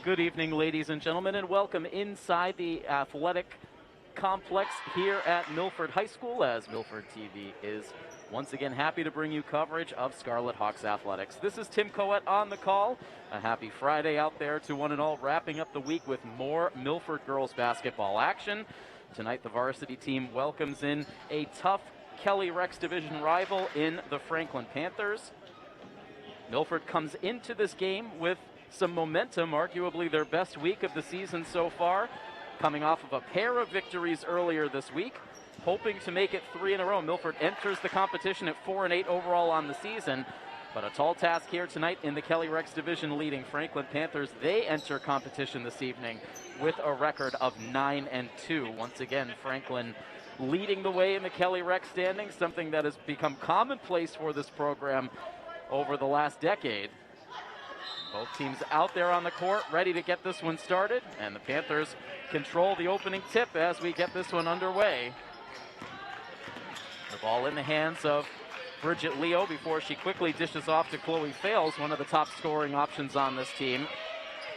Good evening, ladies and gentlemen, and welcome inside the athletic complex here at Milford High School, as Milford TV is once again happy to bring you coverage of Scarlet Hawks athletics. This is Tim Coet on the call. A happy Friday out there to one and all, wrapping up the week with more Milford girls basketball action. Tonight, the varsity team welcomes in a tough Kelley-Rex Division rival in the Franklin Panthers. Milford comes into this game with some momentum, arguably their best week of the season so far, coming off of a pair of victories earlier this week, hoping to make it 3 in a row. Milford enters the competition at 4-8 overall on the season, but a tall task here tonight in the Kelley-Rex Division leading Franklin Panthers. They enter competition this evening with a record of 9-2. Once again, Franklin leading the way in the Kelley-Rex standings, something that has become commonplace for this program over the last decade. Both teams out there on the court, ready to get this one started, and the Panthers control the opening tip as we get this one underway. The ball in the hands of Bridget Leo before she quickly dishes off to Chloe Fales, one of the top scoring options on this team.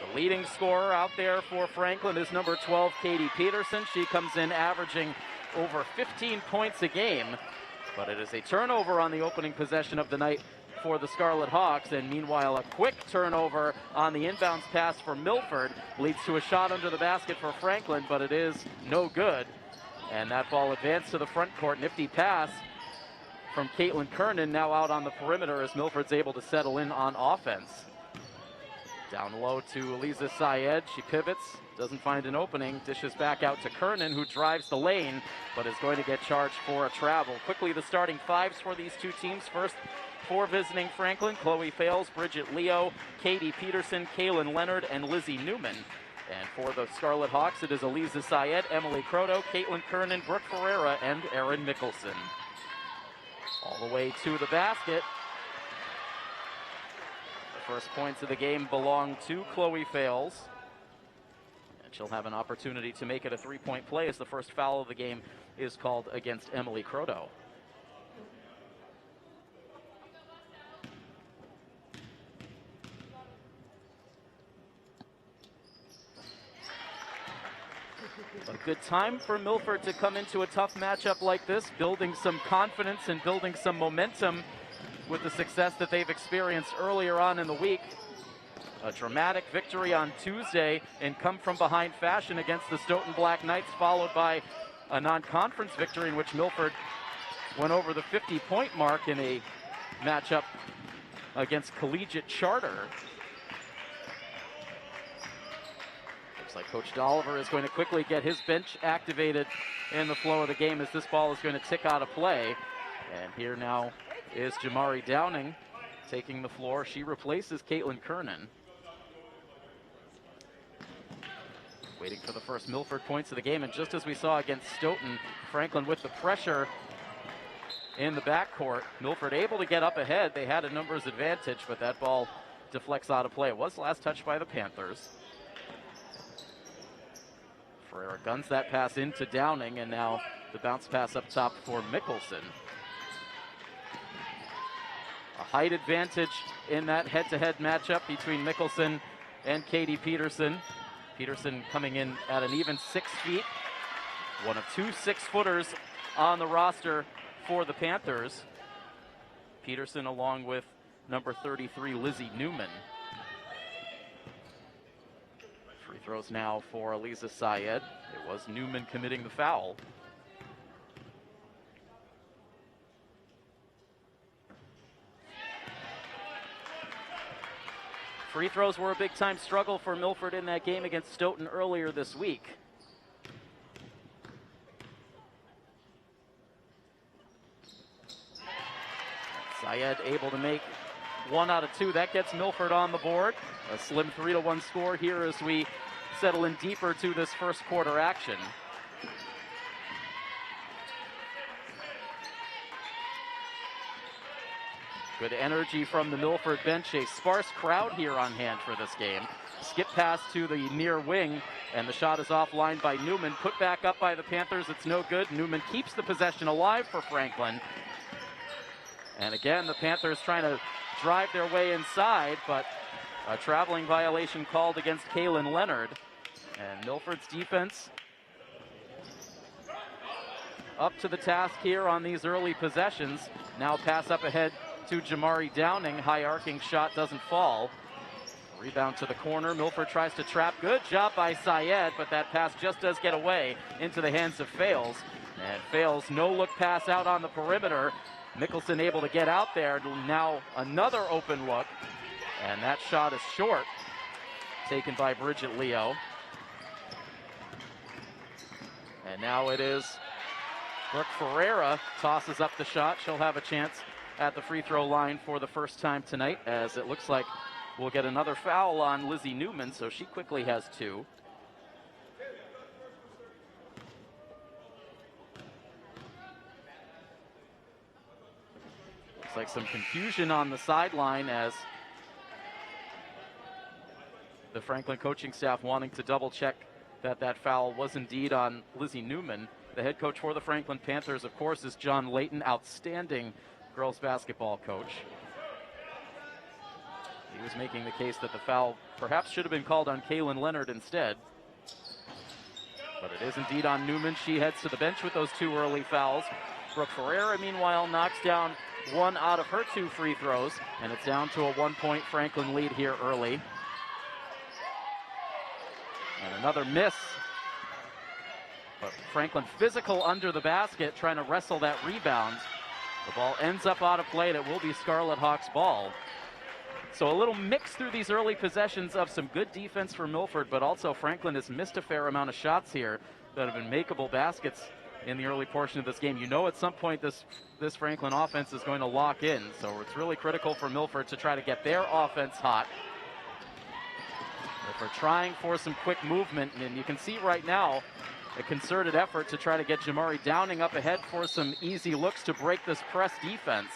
The leading scorer out there for Franklin is number 12, Katie Peterson. She comes in averaging over 15 points a game, but it is a turnover on the opening possession of the night for the Scarlet Hawks, and meanwhile a quick turnover on the inbounds pass for Milford leads to a shot under the basket for Franklin, but it is no good, and that ball advanced to the front court. Nifty pass from Caitlin Kernan, now out on the perimeter as Milford's able to settle in on offense. Down low to Eliza Syed, she pivots, doesn't find an opening, dishes back out to Kernan, who drives the lane but is going to get charged for a travel. Quickly, the starting fives for these two teams. First, for visiting Franklin, Chloe Fales, Bridget Leo, Katie Peterson, Kaylin Leonard, and Lizzie Newman. And for the Scarlet Hawks, it is Eliza Syed, Emily Croto, Caitlin Kernan, Brooke Ferreira, and Erin Mickelson. All the way to the basket. The first points of the game belong to Chloe Fales. And she'll have an opportunity to make it a three-point play as the first foul of the game is called against Emily Croto. A good time for Milford to come into a tough matchup like this, building some confidence and building some momentum with the success that they've experienced earlier on in the week. A dramatic victory on Tuesday in come-from-behind fashion against the Stoughton Black Knights, followed by a non-conference victory in which Milford went over the 50-point mark in a matchup against Collegiate Charter. Looks like Coach Dolliver is going to quickly get his bench activated in the flow of the game as this ball is going to tick out of play. And here now is Jamari Downing taking the floor. She replaces Caitlin Kernan. Waiting for the first Milford points of the game, and just as we saw against Stoughton, Franklin with the pressure in the backcourt. Milford able to get up ahead. They had a numbers advantage, but that ball deflects out of play. It was last touched by the Panthers. Ferreira guns that pass into Downing, and now the bounce pass up top for Mickelson. A height advantage in that head-to-head matchup between Mickelson and Katie Peterson. Peterson coming in at an even 6 feet. One of two 6-footers on the roster for the Panthers. Peterson along with number 33, Lizzie Newman. Free throws now for Eliza Syed. It was Newman committing the foul. Free throws were a big-time struggle for Milford in that game against Stoughton earlier this week. Syed able to make 1 out of 2. That gets Milford on the board. A slim 3-1 score here as we settle in deeper to this first quarter action. Good energy from the Milford bench. A sparse crowd here on hand for this game. Skip pass to the near wing, and the shot is offline by Newman. Put back up by the Panthers. It's no good. Newman keeps the possession alive for Franklin. And again, the Panthers trying to drive their way inside, but A traveling violation called against Kaylin Leonard. And Milford's defense up to the task here on these early possessions. Now pass up ahead to Jamari Downing. High arcing shot doesn't fall. Rebound to the corner. Milford tries to trap. Good job by Syed, but that pass just does get away into the hands of Fales. And Fales, no look pass out on the perimeter. Mickelson able to get out there. Now another open look. And that shot is short. Taken by Bridget Leo. And now it is Brooke Ferreira tosses up the shot. She'll have a chance at the free throw line for the first time tonight, as it looks like we'll get another foul on Lizzie Newman, so she quickly has 2. Looks like some confusion on the sideline as the Franklin coaching staff wanting to double check that that foul was indeed on Lizzie Newman. The head coach for the Franklin Panthers, of course, is John Layton, outstanding girls basketball coach. He was making the case that the foul perhaps should have been called on Kaylin Leonard instead. But it is indeed on Newman. She heads to the bench with those 2 early fouls. Brooke Ferreira, meanwhile, knocks down 1 out of her 2 free throws, and it's down to a 1-point Franklin lead here early. And another miss. But Franklin physical under the basket, trying to wrestle that rebound. The ball ends up out of play, and it will be Scarlet Hawks ball. So a little mix through these early possessions of some good defense for Milford, but also Franklin has missed a fair amount of shots here that have been makeable baskets in the early portion of this game. You know at some point this Franklin offense is going to lock in, so it's really critical for Milford to try to get their offense hot. Milford trying for some quick movement, and you can see right now a concerted effort to try to get Jamari Downing up ahead for some easy looks to break this press defense.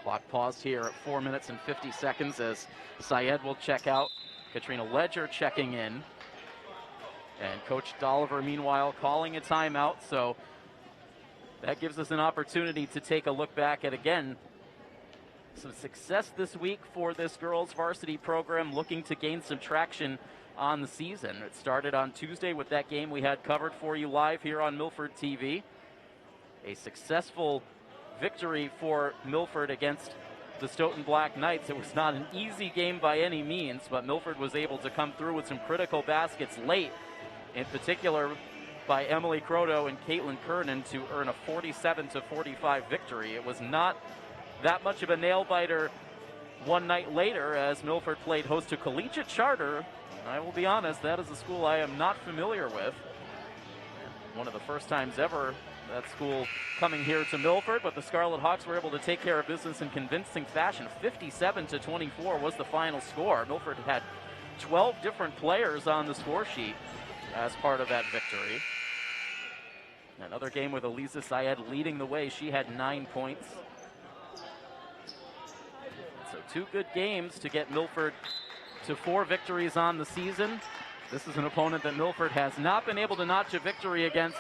Clock paused here at 4 minutes and 50 seconds as Syed will check out. Katrina Ledger checking in. And Coach Dolliver, meanwhile, calling a timeout. So that gives us an opportunity to take a look back at, again, some success this week for this girls varsity program, looking to gain some traction on the season. It started on Tuesday with that game we had covered for you live here on Milford TV. A successful victory for Milford against the Stoughton Black Knights. It was not an easy game by any means, but Milford was able to come through with some critical baskets late, in particular by Emily Croto and Caitlin Kernan, to earn a 47-45 victory. It was not that much of a nail-biter one night later as Milford played host to Collegiate Charter. I will be honest, that is a school I am not familiar with. One of the first times ever that school coming here to Milford, but the Scarlet Hawks were able to take care of business in convincing fashion. 57-24 was the final score. Milford had 12 different players on the score sheet as part of that victory. Another game with Eliza Syed leading the way. She had 9 points. So 2 good games to get Milford to 4 victories on the season. This is an opponent that Milford has not been able to notch a victory against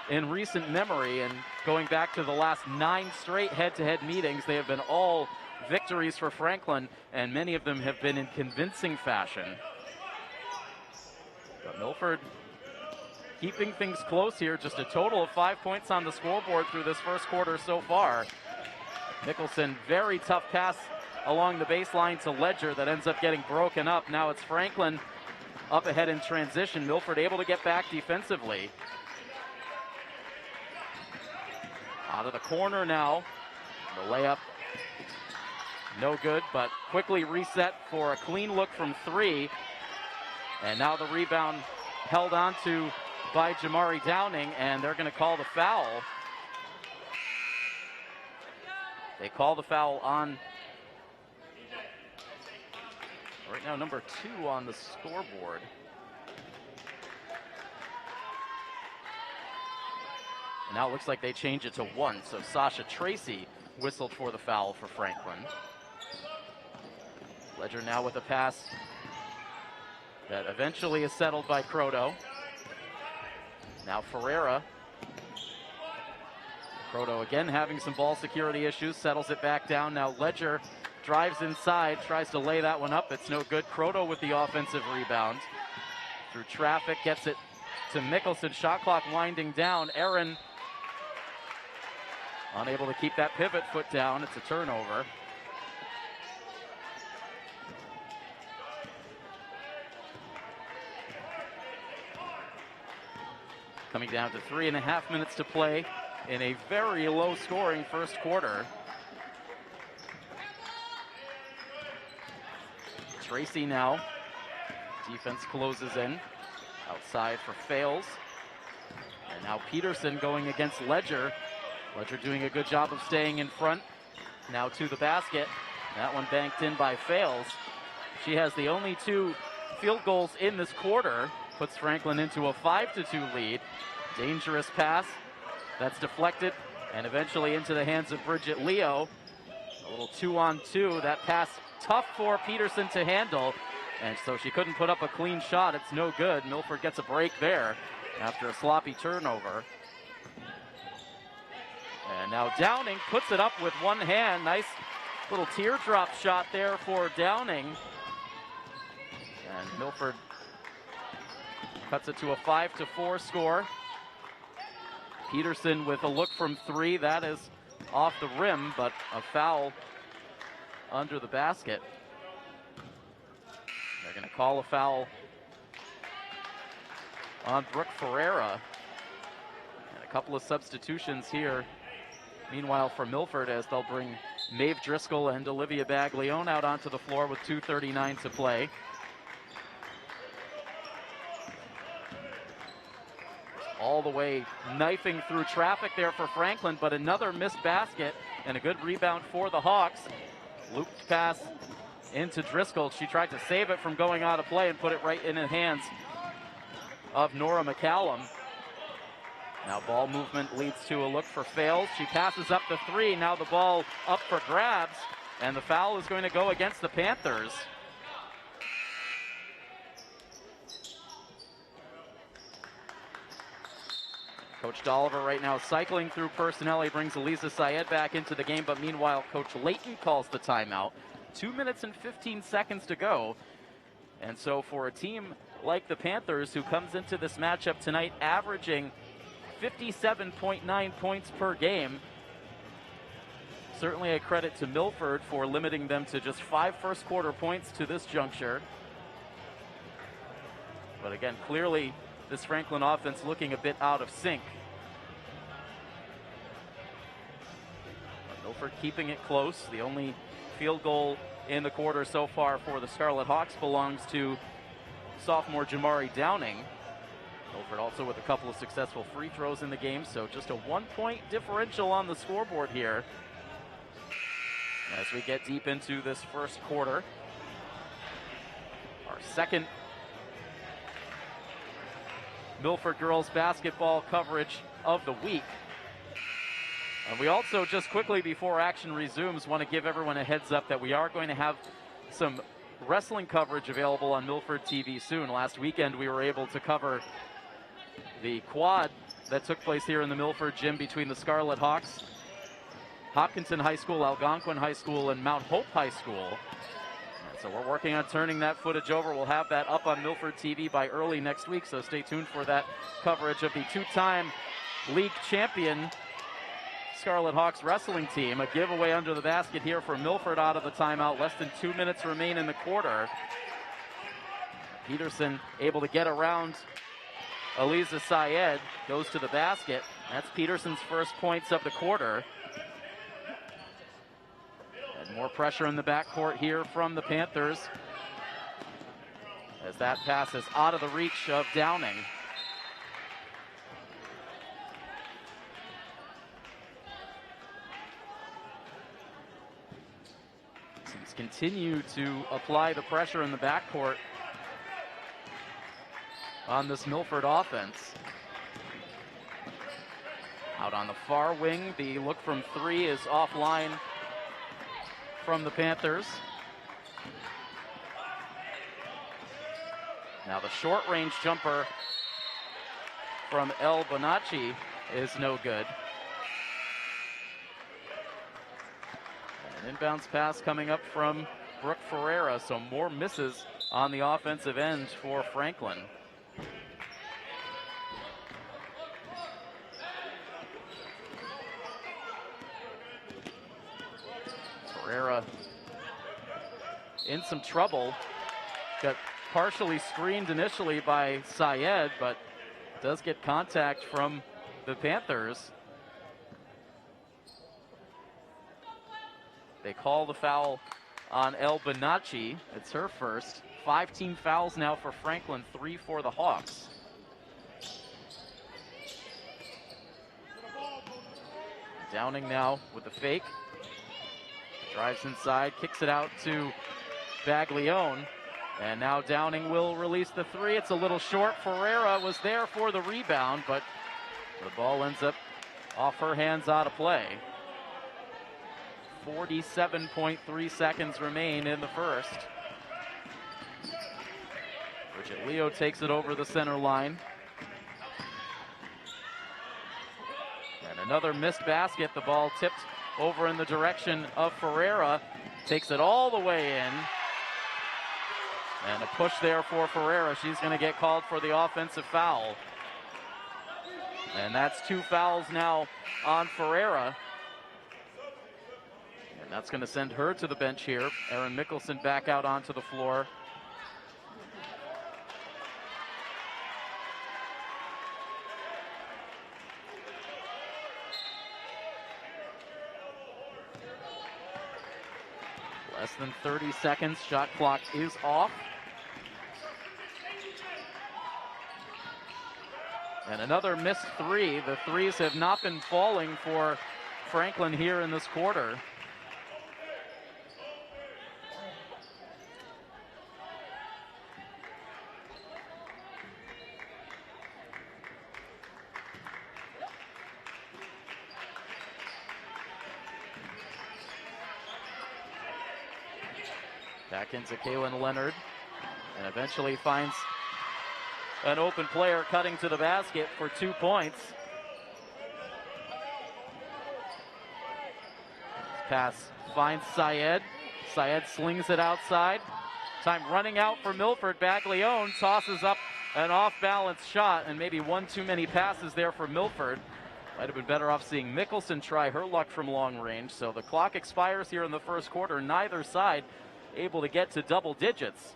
in recent memory, and going back to the last 9 straight head-to-head meetings, they have been all victories for Franklin, and many of them have been in convincing fashion. But Milford keeping things close here, just a total of 5 points on the scoreboard through this first quarter so far. Mickelson, very tough pass along the baseline to Ledger that ends up getting broken up. Now it's Franklin up ahead in transition. Milford able to get back defensively. Out of the corner now. The layup, no good, but quickly reset for a clean look from 3. And now the rebound held on to by Jamari Downing, and they're going to call the foul. They call the foul on, right now, number 2 on the scoreboard. And now it looks like they change it to 1. So Sasha Tracy whistled for the foul for Franklin. Ledger now with a pass that eventually is settled by Croto. Now Ferreira. Croto again having some ball security issues, settles it back down. Now Ledger drives inside, tries to lay that one up. It's no good. Croto with the offensive rebound. Through traffic, gets it to Mickelson. Shot clock winding down. Aaron unable to keep that pivot foot down. It's a turnover. Coming down to 3.5 minutes to play in a very low-scoring first quarter. Tracy now. Defense closes in. Outside for Fales. And now Peterson going against Ledger. Ledger doing a good job of staying in front. Now to the basket. That one banked in by Fales. She has the only 2 field goals in this quarter. Puts Franklin into a 5-2 lead. Dangerous pass. That's deflected and eventually into the hands of Bridget Leo. A little 2-on-2. That pass tough for Peterson to handle. And so she couldn't put up a clean shot. It's no good. Milford gets a break there after a sloppy turnover. And now Downing puts it up with one hand. Nice little teardrop shot there for Downing. And Milford cuts it to a 5-4 score. Peterson with a look from 3. That is off the rim, but a foul under the basket. They're going to call a foul on Brooke Ferreira. And a couple of substitutions here. Meanwhile, for Milford, as they'll bring Maeve Driscoll and Olivia Baglione out onto the floor with 2:39 to play. All the way knifing through traffic there for Franklin, but another missed basket and a good rebound for the Hawks. Looped pass into Driscoll. She tried to save it from going out of play and put it right in the hands of Nora McCallum. Now ball movement leads to a look for Fales. She passes up the 3. Now the ball up for grabs, and the foul is going to go against the Panthers. Coach Dolliver right now cycling through personnel. He brings Eliza Syed back into the game, but meanwhile, Coach Layton calls the timeout. 2 minutes and 15 seconds to go. And so for a team like the Panthers, who comes into this matchup tonight averaging 57.9 points per game, certainly a credit to Milford for limiting them to just 5 first quarter points to this juncture. But again, clearly this Franklin offense looking a bit out of sync. But Milford keeping it close. The only field goal in the quarter so far for the Scarlet Hawks belongs to sophomore Jamari Downing. Milford also with a couple of successful free throws in the game, so just a 1-point differential on the scoreboard here as we get deep into this first quarter. Our second Milford girls basketball coverage of the week. And we also, just quickly before action resumes, want to give everyone a heads up that we are going to have some wrestling coverage available on Milford TV soon. Last weekend we were able to cover the quad that took place here in the Milford gym between the Scarlet Hawks, Hopkinton High School, Algonquin High School, and Mount Hope High School. So we're working on turning that footage over. We'll have that up on Milford TV by early next week, so stay tuned for that coverage of the 2-time league champion Scarlet Hawks wrestling team. A giveaway under the basket here for Milford out of the timeout. Less than 2 minutes remain in the quarter. Peterson able to get around Eliza Syed, goes to the basket. That's Peterson's first points of the quarter. And more pressure in the backcourt here from the Panthers, as that pass is out of the reach of Downing. Teams continue to apply the pressure in the backcourt on this Milford offense. Out on the far wing, the look from 3 is offline from the Panthers. Now the short range jumper from El Bonacci is no good. An inbounds pass coming up from Brooke Ferreira, so more misses on the offensive end for Franklin. Ferreira in some trouble. Got partially screened initially by Syed, but does get contact from the Panthers. They call the foul on El Bonacci. It's her first. 5 team fouls now for Franklin, 3 for the Hawks. Downing now with the fake. Drives inside, kicks it out to Baglione. And now Downing will release the three. It's a little short. Ferreira was there for the rebound, but the ball ends up off her hands, out of play. 47.3 seconds remain in the first. Bridget Leo takes it over the center line. And another missed basket. The ball tipped over in the direction of Ferreira. Takes it all the way in. And a push there for Ferreira. She's going to get called for the offensive foul. And that's 2 fouls now on Ferreira. And that's going to send her to the bench here. Erin Mickelson back out onto the floor. Less than 30 seconds. Shot clock is off. And another missed three. The threes have not been falling for Franklin here in this quarter. Back into Kaylin Leonard, and eventually finds an open player cutting to the basket for 2 points. Pass finds Syed. Syed slings it outside. Time running out for Milford. Baglione tosses up an off-balance shot, and maybe one too many passes there for Milford. Might have been better off seeing Mickelson try her luck from long range. So the clock expires here in the first quarter. Neither side able to get to double digits.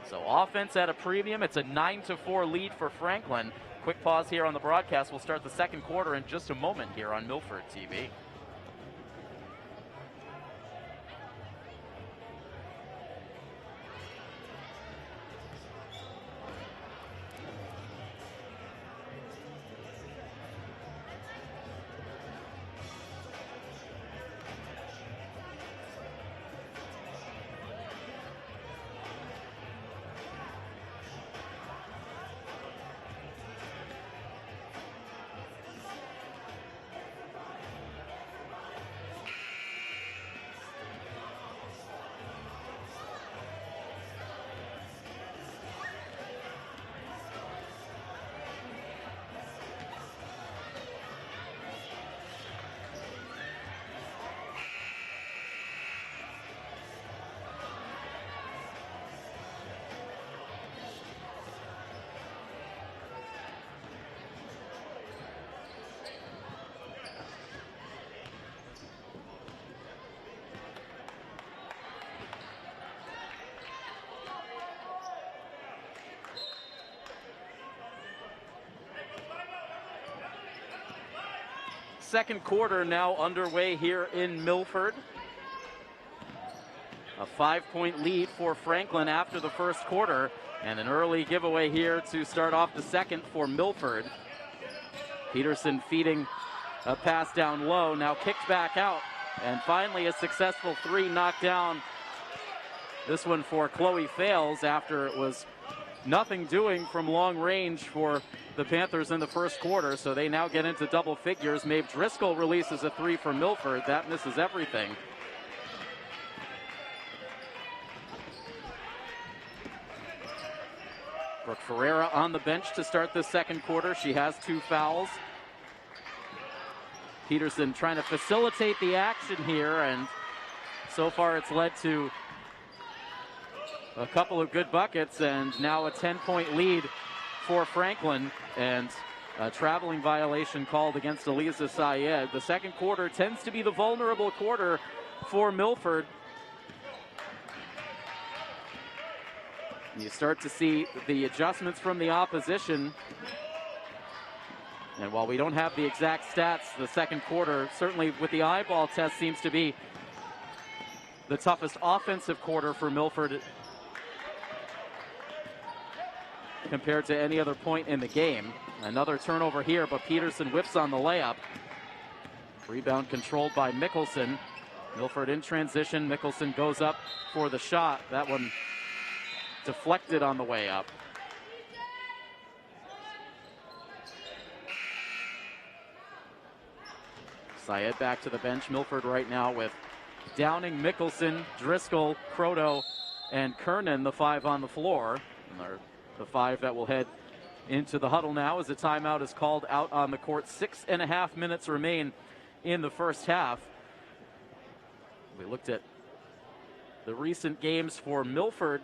So offense at a premium. It's a 9-4 lead for Franklin. Quick pause here on the broadcast. We'll start the second quarter in just a moment here on Milford TV. Second quarter now underway here in Milford. A 5-point lead for Franklin after the first quarter, and an early giveaway here to start off the second for Milford. Peterson feeding a pass down low, now kicked back out, and finally a successful three knocked down. This one for Chloe Fales after it was nothing doing from long range for the Panthers in the first quarter, so they now get into double figures. Maeve Driscoll releases a three for Milford. That misses everything. Brooke Ferreira on the bench to start the second quarter. She has 2 fouls. Peterson trying to facilitate the action here, and so far it's led to a couple of good buckets, and now a 10-point lead for Franklin, and a traveling violation called against Eliza Syed. The second quarter tends to be the vulnerable quarter for Milford. You start to see the adjustments from the opposition. And while we don't have the exact stats, the second quarter, certainly with the eyeball test, seems to be the toughest offensive quarter for Milford compared to any other point in the game. Another turnover here, but Peterson whiffs on the layup. Rebound controlled by Mickelson. Milford in transition. Mickelson goes up for the shot. That one deflected on the way up. Syed back to the bench. Milford right now with Downing, Mickelson, Driscoll, Croto, and Kernan, the 5 on the floor. And the 5 that will head into the huddle now as a timeout is called out on the court. 6.5 minutes remain in the first half. We looked at the recent games for Milford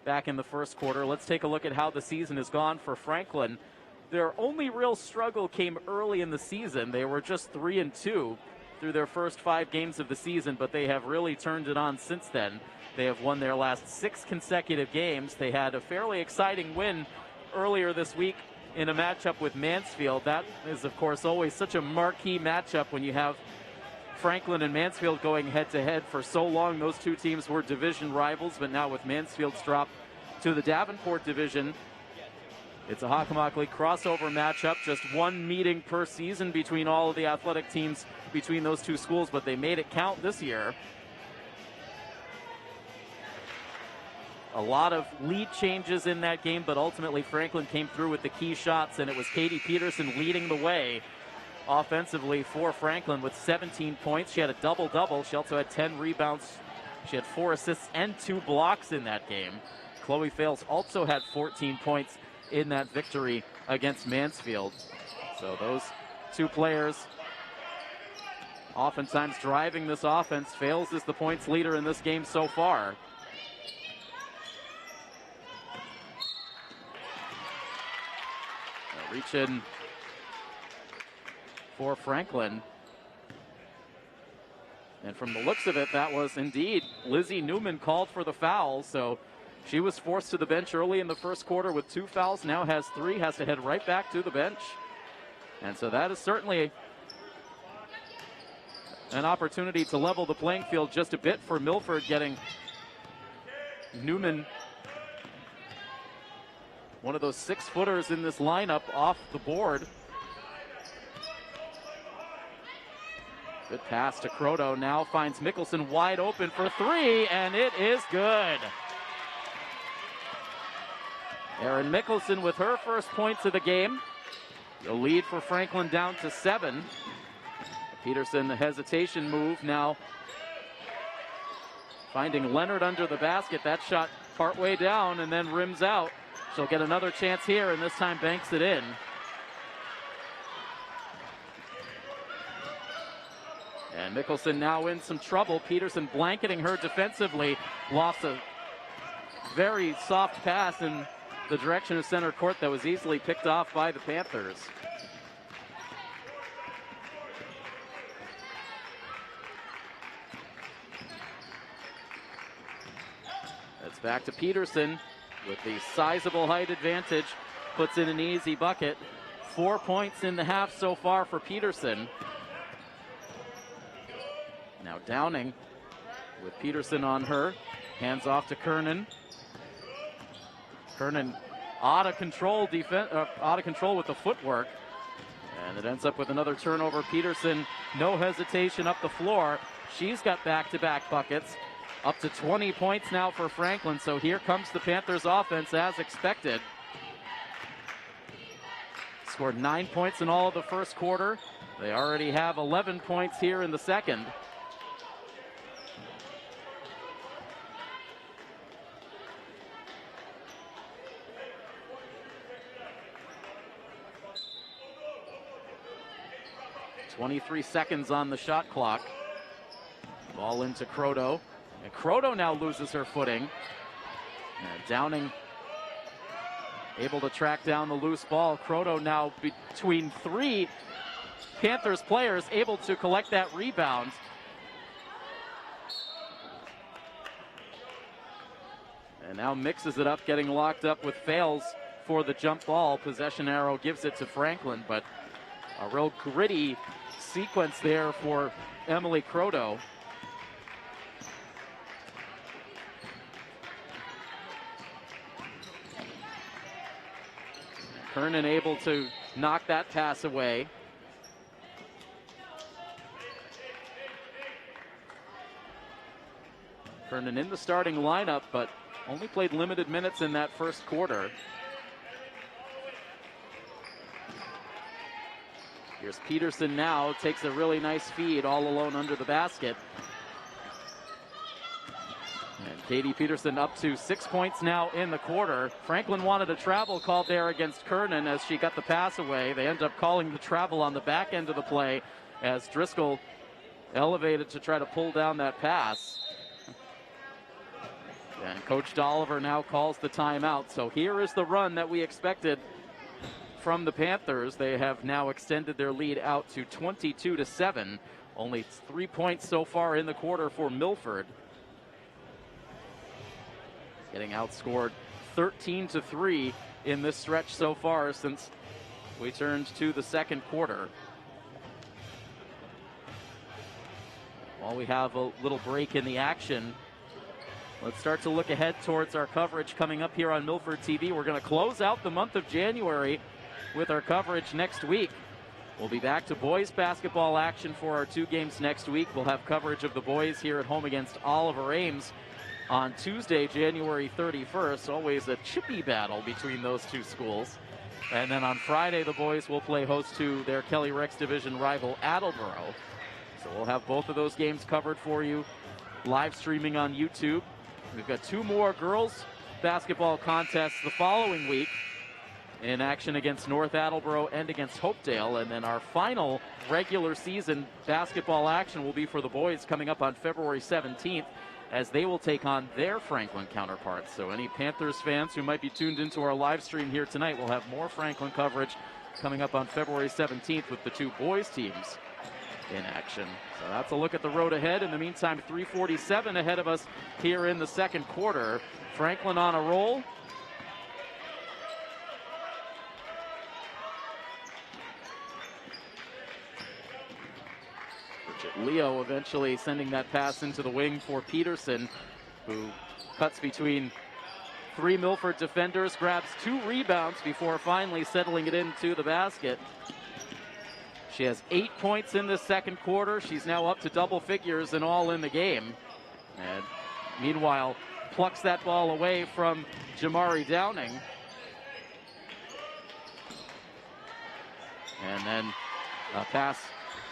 back in the first quarter. Let's take a look at how the season has gone for Franklin. Their only real struggle came early in the season. They were just 3-2 through their first 5 games of the season, but they have really turned it on since then. They have won their last 6 consecutive games. They had a fairly exciting win earlier this week in a matchup with Mansfield. That is, of course, always such a marquee matchup when you have Franklin and Mansfield going head-to-head. For so long, those two teams were division rivals, but now with Mansfield's drop to the Davenport division, it's a Hockomock League crossover matchup. Just one meeting per season between all of the athletic teams between those two schools, but they made it count this year. A lot of lead changes in that game, but ultimately Franklin came through with the key shots, and it was Katie Peterson leading the way offensively for Franklin with 17 points. She had a double-double. She also had 10 rebounds. She had 4 assists and 2 blocks in that game. Chloe Fales also had 14 points in that victory against Mansfield. So those two players oftentimes driving this offense. Fales is the points leader in this game so far. Reach in for Franklin. And from the looks of it, that was indeed Lizzie Newman called for the foul. So she was forced to the bench early in the first quarter with 2 fouls, now has 3, has to head right back to the bench. And so that is certainly an opportunity to level the playing field just a bit for Milford, getting Newman, one of those 6-footers in this lineup, off the board. Good pass to Croto, now finds Mickelson wide open for 3, and it is good. Erin Mickelson with her first points of the game. The lead for Franklin down to 7. Peterson, the hesitation move, now finding Leonard under the basket. That shot partway down and then rims out. She'll get another chance here, and this time banks it in. And Mickelson now in some trouble. Peterson blanketing her defensively. Lost a very soft pass in the direction of center court that was easily picked off by the Panthers. It's back to Peterson with the sizable height advantage. Puts in an easy bucket. 4 points in the half so far for Peterson. Now Downing with Peterson on her. Hands off to Kernan. Kernan out of control with the footwork. And it ends up with another turnover. Peterson, no hesitation up the floor. She's got back-to-back buckets. Up to 20 points now for Franklin. So here comes the Panthers offense as expected. Scored 9 points in all of the first quarter. They already have 11 points here in the second. 23 seconds on the shot clock. Ball into Croto. And Croto now loses her footing. And Downing able to track down the loose ball. Croto now between three Panthers players, able to collect that rebound. And now mixes it up, getting locked up with fails for the jump ball. Possession arrow gives it to Franklin, but a real gritty sequence there for Emily Croto. Kernan able to knock that pass away. Kernan in the starting lineup, but only played limited minutes in that first quarter. Here's Peterson now, takes a really nice feed all alone under the basket. And Katie Peterson up to 6 points now in the quarter. Franklin wanted a travel call there against Kernan as she got the pass away. They end up calling the travel on the back end of the play as Driscoll elevated to try to pull down that pass. And Coach Dolliver now calls the timeout. So here is the run that we expected from the Panthers. They have now extended their lead out to 22-7. Only 3 points so far in the quarter for Milford. Getting outscored 13-3 in this stretch so far since we turned to the second quarter. While we have a little break in the action, let's start to look ahead towards our coverage coming up here on Milford TV. We're going to close out the month of January with our coverage next week. We'll be back to boys basketball action for our 2 games next week. We'll have coverage of the boys here at home against Oliver Ames on Tuesday, January 31st. Always a chippy battle between those two schools. And then on Friday, the boys will play host to their Kelley-Rex Division rival, Attleboro. So we'll have both of those games covered for you, live streaming on YouTube. We've got 2 more girls basketball contests the following week in action against North Attleboro and against Hopedale. And then our final regular season basketball action will be for the boys coming up on February 17th as they will take on their Franklin counterparts. So any Panthers fans who might be tuned into our live stream here tonight will have more Franklin coverage coming up on February 17th with the 2 boys teams in action. So that's a look at the road ahead. In the meantime, 3:47 ahead of us here in the second quarter. Franklin on a roll. Leo eventually sending that pass into the wing for Peterson, who cuts between 3 Milford defenders, grabs 2 rebounds before finally settling it into the basket. She has 8 points in this second quarter. She's now up to double figures and all in the game. And meanwhile, plucks that ball away from Jamari Downing. And then a pass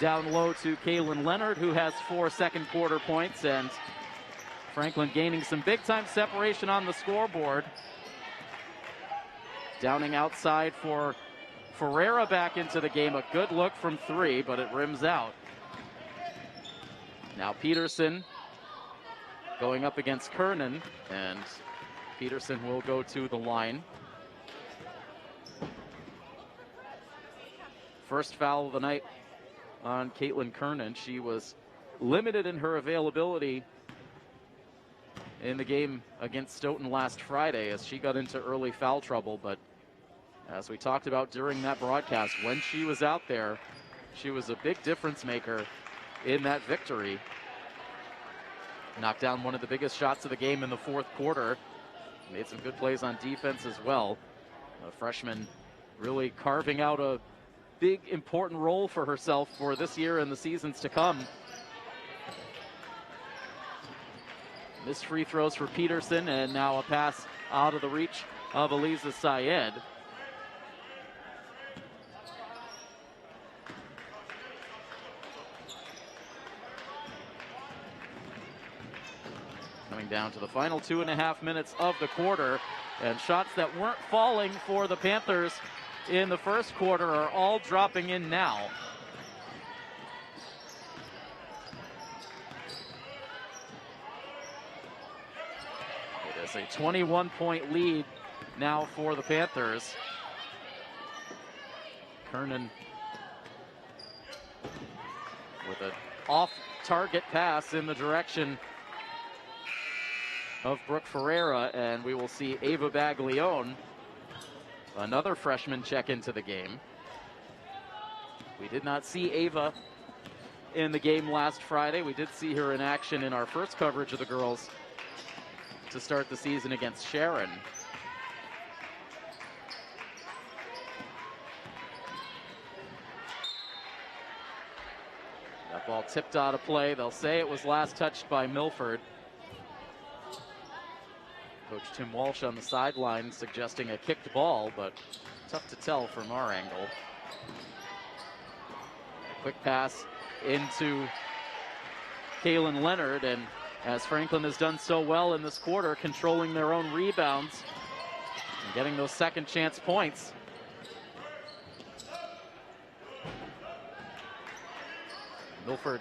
down low to Kaylin Leonard, who has 4 second quarter points, and Franklin gaining some big time separation on the scoreboard. Downing outside for Ferreira back into the game. A good look from 3, but it rims out. Now Peterson going up against Kernan, and Peterson will go to the line. First foul of the night on Caitlin Kernan. She was limited in her availability in the game against Stoughton last Friday as she got into early foul trouble, but as we talked about during that broadcast, when she was out there, she was a big difference maker in that victory. Knocked down one of the biggest shots of the game in the fourth quarter. Made some good plays on defense as well. A freshman really carving out a big, important role for herself for this year and the seasons to come. Missed free throws for Peterson, and now a pass out of the reach of Eliza Syed. Coming down to the final 2.5 minutes of the quarter, and shots that weren't falling for the Panthers in the first quarter are all dropping in now. as a 21-point lead now for the Panthers. Kernan with an off-target pass in the direction of Brooke Ferreira, and we will see Ava Baglione, another freshman, check into the game. We did not see Ava in the game last Friday. We did see her in action in our first coverage of the girls to start the season against Sharon. That ball tipped out of play. They'll say it was last touched by Milford. Coach Tim Walsh on the sideline suggesting a kicked ball, but tough to tell from our angle. A quick pass into Kaylin Leonard, and as Franklin has done so well in this quarter, controlling their own rebounds and getting those second chance points. Milford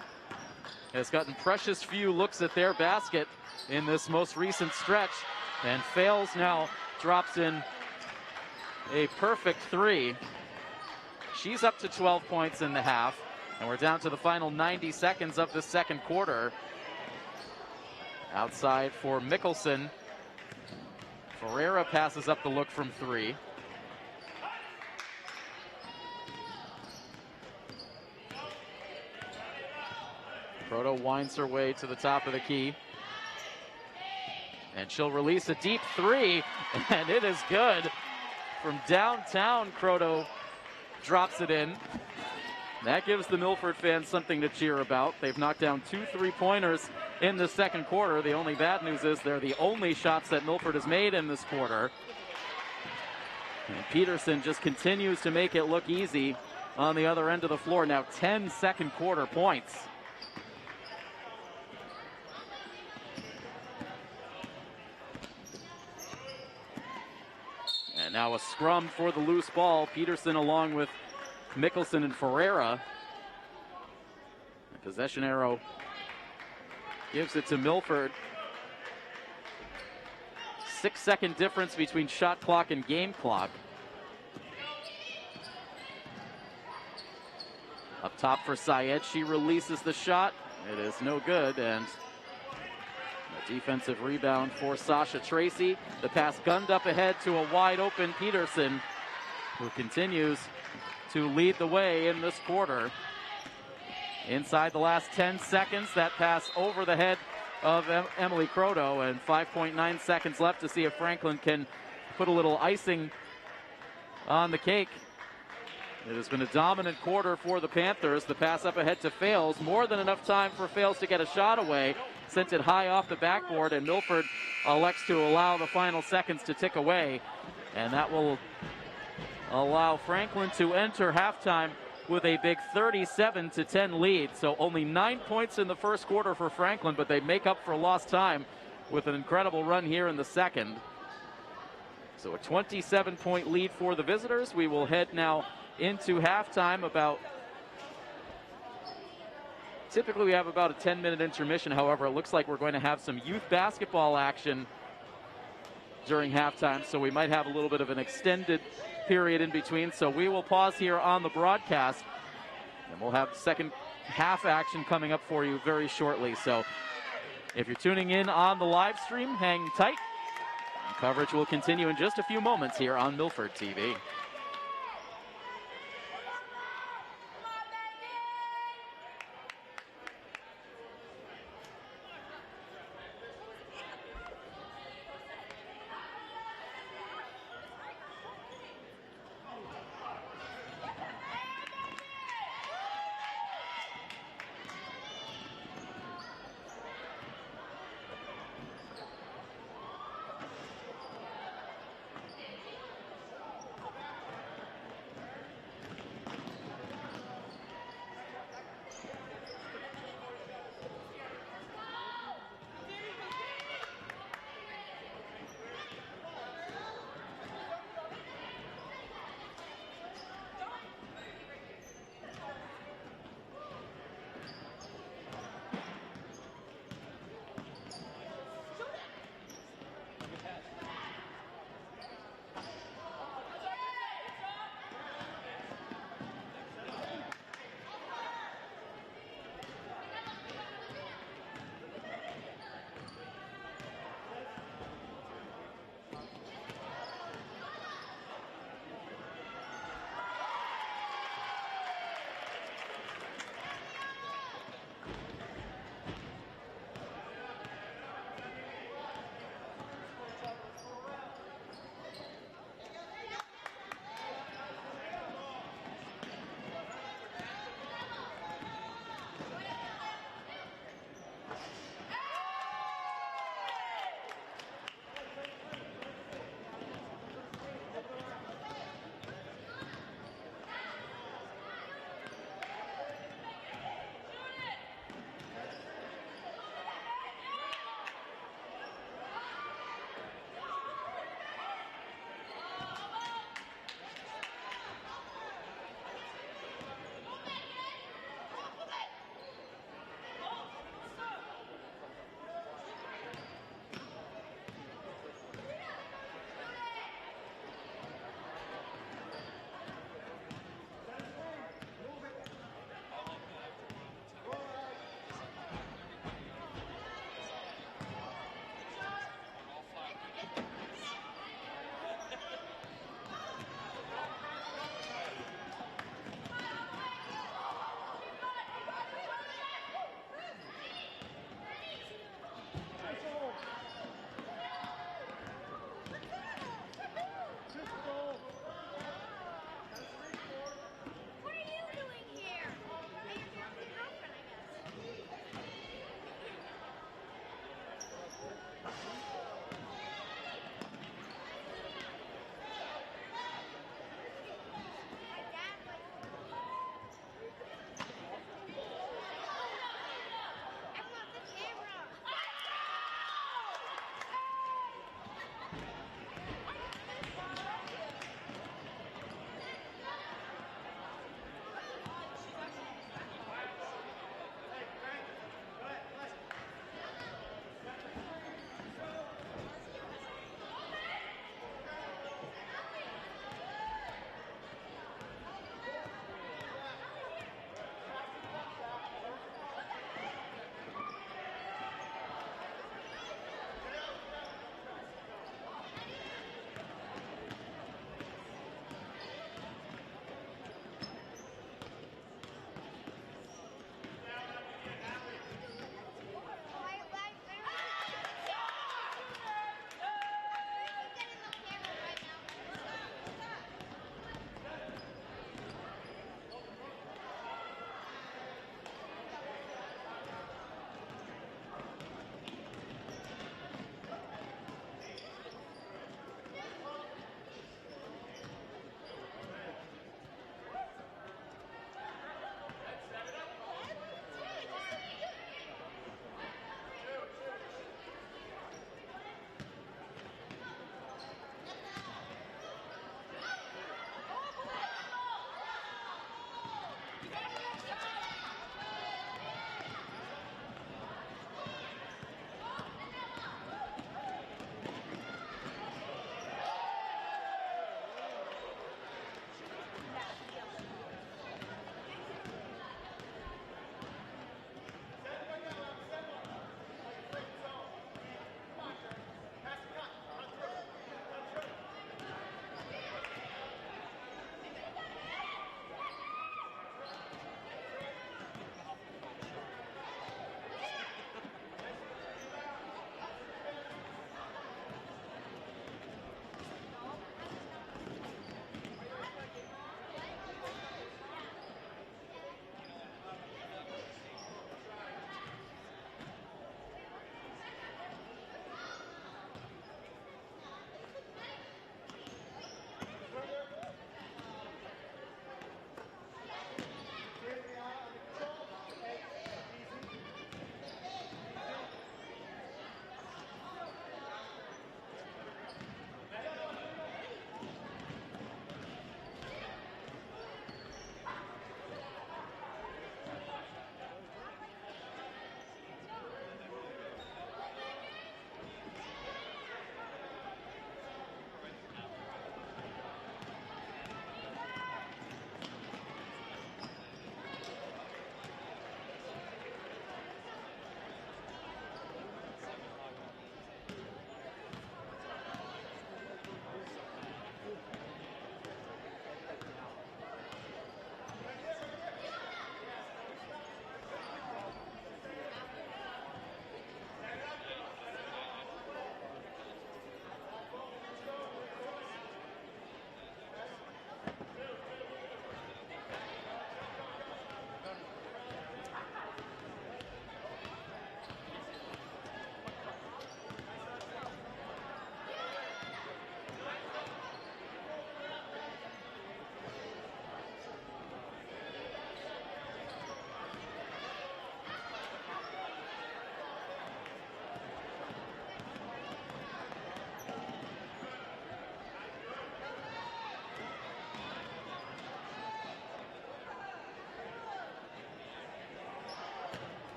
has gotten precious few looks at their basket in this most recent stretch, and Fales now drops in a perfect three. She's up to 12 points in the half, and we're down to the final 90 seconds of the second quarter. Outside for Mickelson. Ferreira passes up the look from three. Proto winds her way to the top of the key. And she'll release a deep three, and it is good. From downtown, Croto drops it in. That gives the Milford fans something to cheer about. They've knocked down 2 3-pointers in the second quarter. The only bad news is they're the only shots that Milford has made in this quarter. And Peterson just continues to make it look easy on the other end of the floor. Now 10 second quarter points. And now a scrum for the loose ball. Peterson along with Mickelson and Ferreira. The possession arrow gives it to Milford. 6-second difference between shot clock and game clock. Up top for Syed. She releases the shot. It is no good, and a defensive rebound for Sasha Tracy. The pass gunned up ahead to a wide open Peterson, who continues to lead the way in this quarter. Inside the last 10 seconds, that pass over the head of Emily Croto, and 5.9 seconds left to see if Franklin can put a little icing on the cake. It has been a dominant quarter for the Panthers. The pass up ahead to Fales, more than enough time for Fales to get a shot away. Sent it high off the backboard, and Milford elects to allow the final seconds to tick away. And that will allow Franklin to enter halftime with a big 37-10 lead. So only 9 points in the first quarter for Franklin, but they make up for lost time with an incredible run here in the second. So a 27-point lead for the visitors. We will head now into halftime. Typically we have about a 10-minute intermission. However, it looks like we're going to have some youth basketball action during halftime, so we might have a little bit of an extended period in between. So we will pause here on the broadcast, and we'll have second half action coming up for you very shortly. So if you're tuning in on the live stream, hang tight. Coverage will continue in just a few moments here on Milford TV.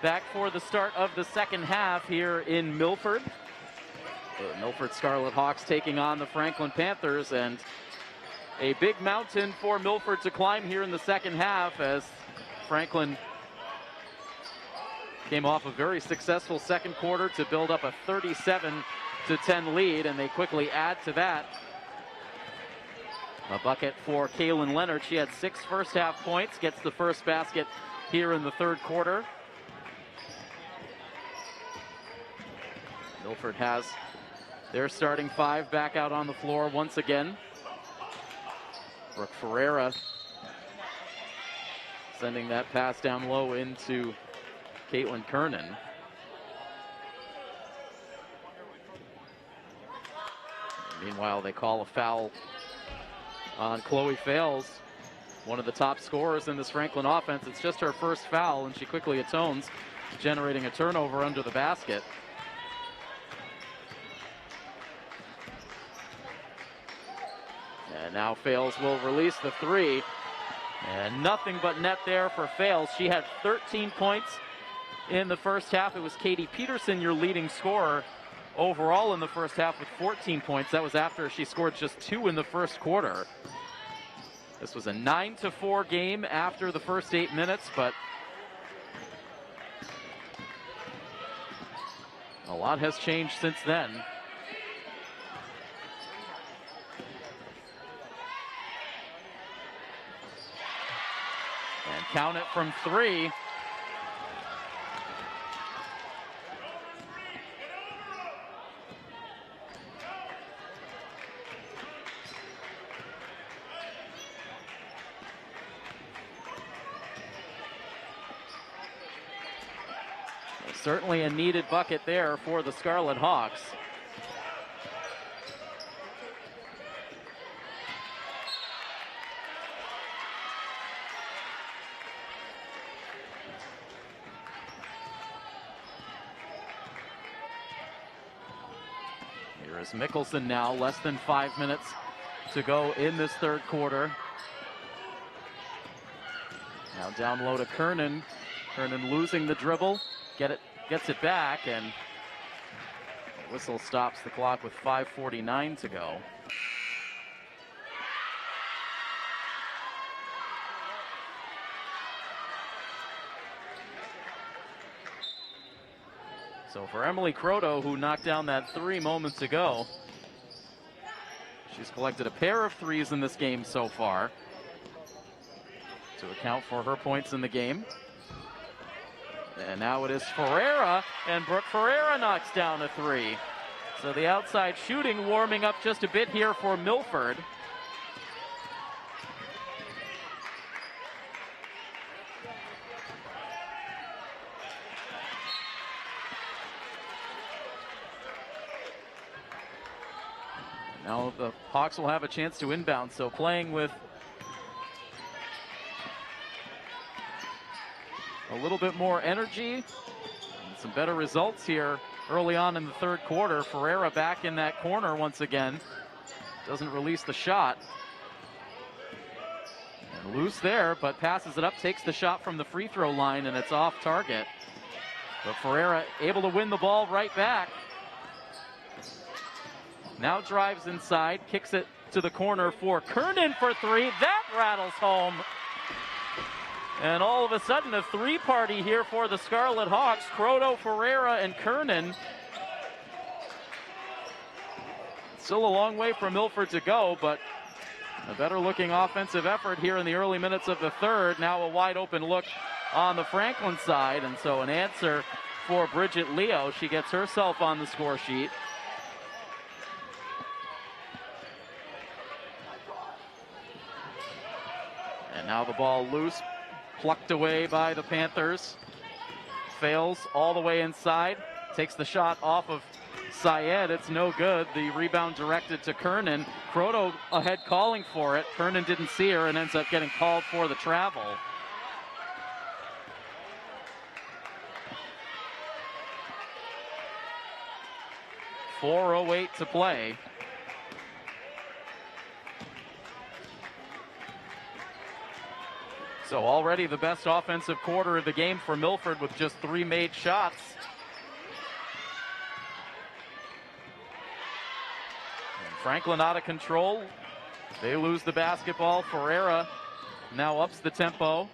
back for the start of the second half here in Milford. The Milford Scarlet Hawks taking on the Franklin Panthers, and a big mountain for Milford to climb here in the second half as Franklin came off a very successful second quarter to build up a 37-10 lead, and they quickly add to that. A bucket for Kaylin Leonard. She had 6 first half points, gets the first basket here in the third quarter. Milford has their starting 5 back out on the floor once again. Brooke Ferreira sending that pass down low into Caitlin Kernan. Meanwhile, they call a foul on Chloe Fales, one of the top scorers in this Franklin offense. It's just her first foul, and she quickly atones, generating a turnover under the basket. And now Fales will release the 3. And nothing but net there for Fales. She had 13 points in the first half. It was Katie Peterson, your leading scorer overall in the first half, with 14 points. That was after she scored just 2 in the first quarter. This was a 9-4 game after the first 8 minutes, but a lot has changed since then. And count it from 3. Certainly a needed bucket there for the Scarlet Hawks. Here is Mickelson now, less than 5 minutes to go in this third quarter. Now down low to Kernan. Kernan losing the dribble. Gets it back, and the whistle stops the clock with 5:49 to go. So for Emily Croto, who knocked down that 3 moments ago, she's collected a pair of 3s in this game so far to account for her points in the game. And now it is Ferreira, and Brooke Ferreira knocks down a 3. So the outside shooting warming up just a bit here for Milford. Now the Hawks will have a chance to inbound, so playing with a little bit more energy and some better results here early on in the third quarter. Ferreira back in that corner once again. Doesn't release the shot. And loose there, but passes it up, takes the shot from the free throw line, and it's off target. But Ferreira able to win the ball right back. Now drives inside, kicks it to the corner for Kernan for 3. That rattles home. And all of a sudden, a 3-party here for the Scarlet Hawks. Croto, Ferreira, and Kernan. Still a long way for Milford to go, but a better-looking offensive effort here in the early minutes of the third. Now a wide-open look on the Franklin side, and so an answer for Bridget Leo. She gets herself on the score sheet. And now the ball loose. Plucked away by the Panthers. Fails all the way inside. Takes the shot off of Syed. It's no good. The rebound directed to Kernan. Croto ahead calling for it. Kernan didn't see her and ends up getting called for the travel. .408 to play. So already the best offensive quarter of the game for Milford with just 3 made shots. And Franklin out of control. They lose the basketball. Ferreira now ups the tempo.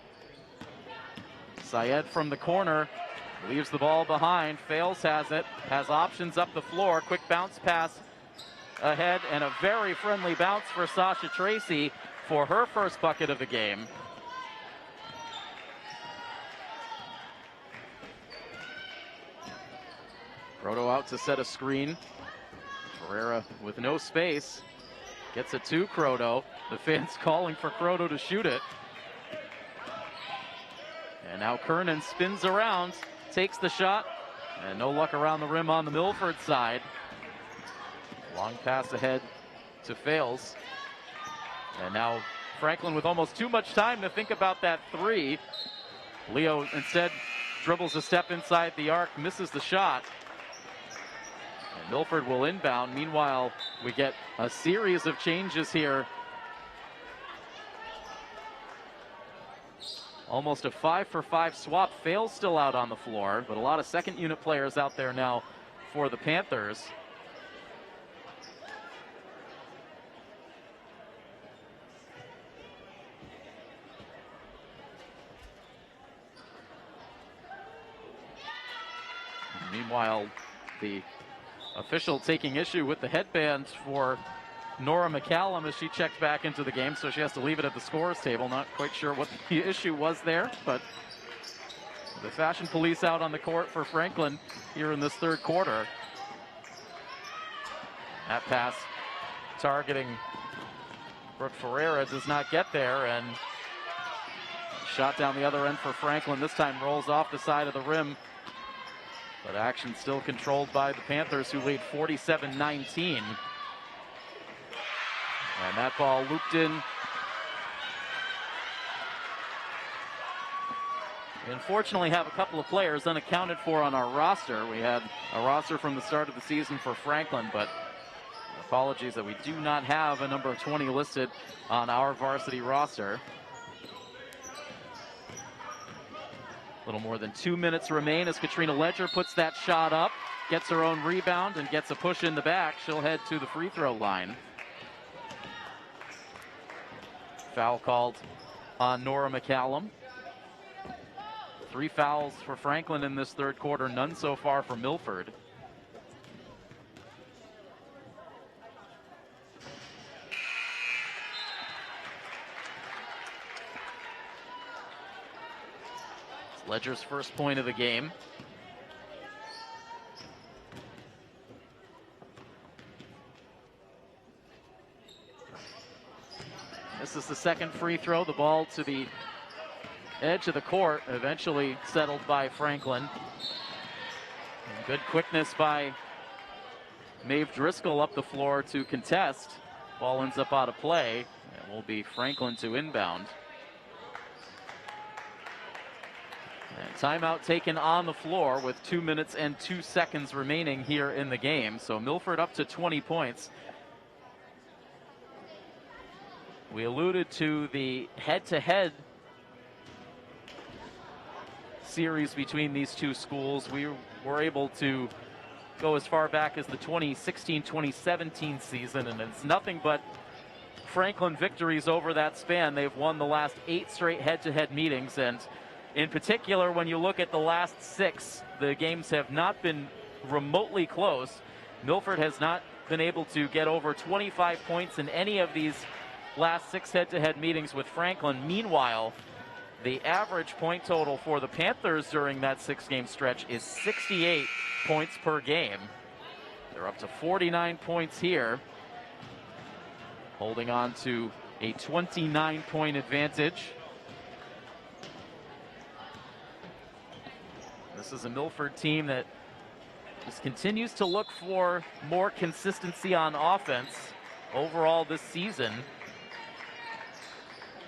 Syed from the corner leaves the ball behind. Fales has it. Has options up the floor. Quick bounce pass ahead and a very friendly bounce for Sasha Tracy for her first bucket of the game. Croto out to set a screen. Ferreira with no space. Gets it to Croto. The fans calling for Croto to shoot it. And now Kernan spins around, takes the shot, and no luck around the rim on the Milford side. Long pass ahead to Fales. And now Franklin with almost too much time to think about that 3. Leo instead dribbles a step inside the arc, misses the shot. And Milford will inbound. Meanwhile, we get a series of changes here. Almost a 5-for-5 swap. Fales still out on the floor, but a lot of second unit players out there now for the Panthers. Meanwhile, the official taking issue with the headband for Nora McCallum as she checks back into the game, so she has to leave it at the scorer's table. Not quite sure what the issue was there, but the fashion police out on the court for Franklin here in this third quarter. That pass targeting Brooke Ferreira does not get there, and shot down the other end for Franklin. This time rolls off the side of the rim, but action still controlled by the Panthers, who lead 47-19. And that ball looped in. We unfortunately have a couple of players unaccounted for on our roster. We had a roster from the start of the season for Franklin, but apologies that we do not have a number 20 listed on our varsity roster. A little more than 2 minutes remain as Katrina Ledger puts that shot up, gets her own rebound, and gets a push in the back. She'll head to the free throw line. Foul called on Nora McCallum. 3 fouls for Franklin in this third quarter, none so far for Milford. It's Ledger's first point of the game. This is the second free throw. The ball to the edge of the court, eventually settled by Franklin. And good quickness by Maeve Driscoll up the floor to contest. Ball ends up out of play. It will be Franklin to inbound. And timeout taken on the floor with 2 minutes and 2 seconds remaining here in the game. So Milford up to 20 points. We alluded to the head-to-head series between these two schools. We were able to go as far back as the 2016-2017 season, and it's nothing but Franklin victories over that span. They've won the last 8 straight head-to-head meetings, and in particular, when you look at the last 6, the games have not been remotely close. Milford has not been able to get over 25 points in any of these last 6 head-to-head meetings with Franklin. Meanwhile, the average point total for the Panthers during that 6-game stretch is 68 points per game. They're up to 49 points here, holding on to a 29-point advantage. This is a Milford team that just continues to look for more consistency on offense overall this season.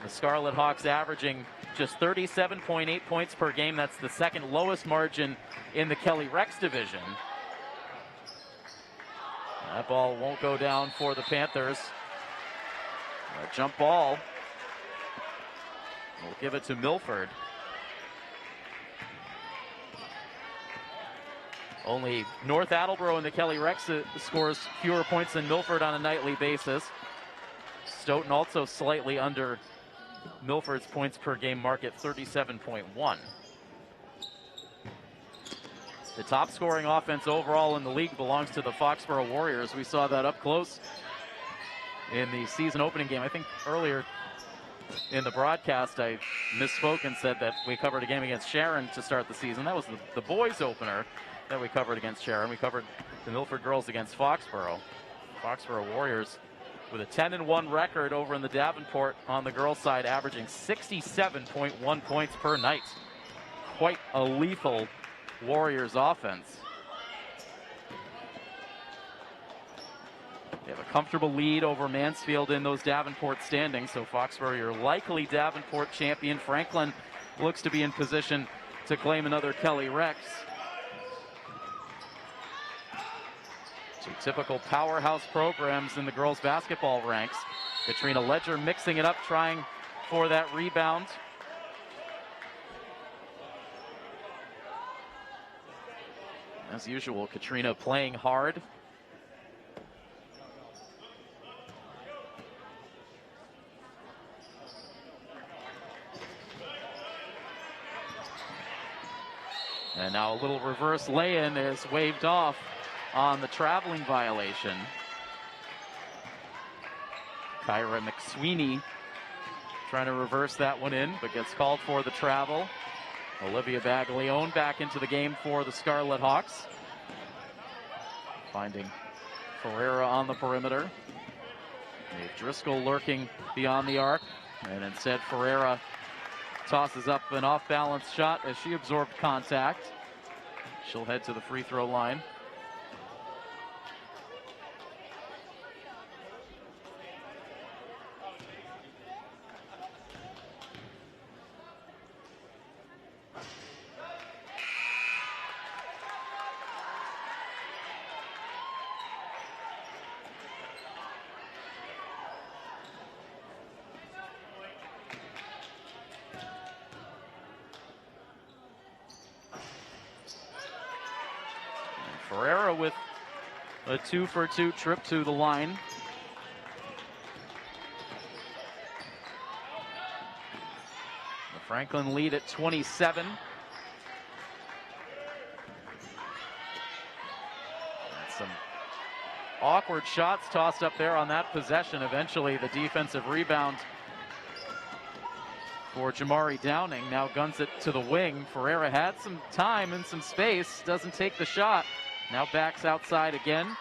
The Scarlet Hawks averaging just 37.8 points per game. That's the second lowest margin in the Kelley-Rex Division. That ball won't go down for the Panthers. A jump ball. We'll give it to Milford. Only North Attleboro in the Kelley-Rex scores fewer points than Milford on a nightly basis. Stoughton also slightly under Milford's points per game mark at 37.1. The top scoring offense overall in the league belongs to the Foxborough Warriors. We saw that up close in the season opening game. I think earlier in the broadcast I misspoke and said that we covered a game against Sharon to start the season. That was the boys opener that we covered against Sharon. We covered the Milford girls against Foxborough. Foxborough Warriors with a 10-1 record over in the Davenport on the girls' side, averaging 67.1 points per night. Quite a lethal Warriors offense. They have a comfortable lead over Mansfield in those Davenport standings, so Foxborough, your likely Davenport champion. Franklin looks to be in position to claim another Kelley-Rex. Two typical powerhouse programs in the girls' basketball ranks. Katrina Ledger mixing it up, trying for that rebound. As usual, Katrina playing hard. And now a little reverse lay-in is waved off on the traveling violation. Kyra McSweeney trying to reverse that one in, but gets called for the travel. Olivia Baglione back into the game for the Scarlet Hawks. Finding Ferreira on the perimeter. Dave Driscoll lurking beyond the arc, and instead Ferreira tosses up an off-balance shot as she absorbed contact. She'll head to the free throw line. Ferreira with a 2-for-2 trip to the line. The Franklin lead at 27. And some awkward shots tossed up there on that possession. Eventually the defensive rebound for Jamari Downing. Now guns it to the wing. Ferreira had some time and some space. Doesn't take the shot. Now backs outside again.